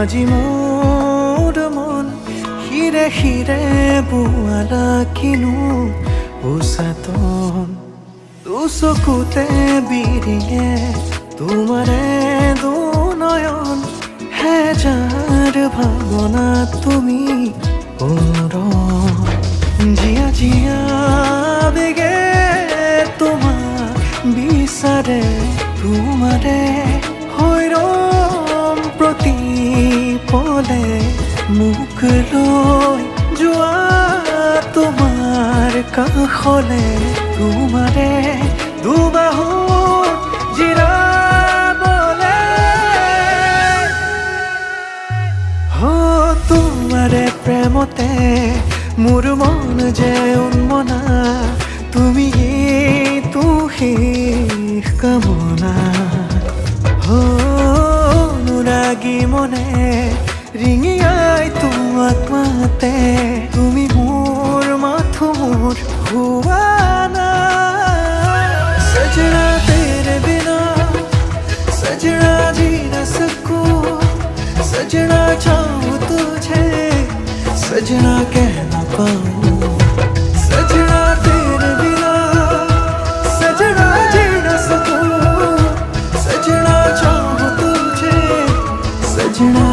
আজি মোৰ মন হিৰে হিৰে বোৱালা কিনো উচাতন চকুতে বিৰিঙে তোমাৰে দুনয়ন হেজাৰ ভাৱনা তুমি জিয়া জিয়া বেগে তোমাক বিচাৰে তোমাৰে হৈৰম প্ৰতি পলে মুখ লৈ যোৱা তোমাৰ কাষলে তোমাৰে দুবাহুত জিৰাবলে তোমাৰে প্ৰেমতে মোৰ মন যে উন্মনা তুমি শেষ কামনা অনুৰাগী মনে ৰিঙিয়াই তোমাক মাতে তুমি মোৰ মাথো মোৰ হুৱানা सजना तेरे बिना सजना जी न सकूं सजना चाहूं तुझे सजना कह न पाऊं सजना तेरे बिना सजना जी न सकूं सजना चाहूं तुझे सजना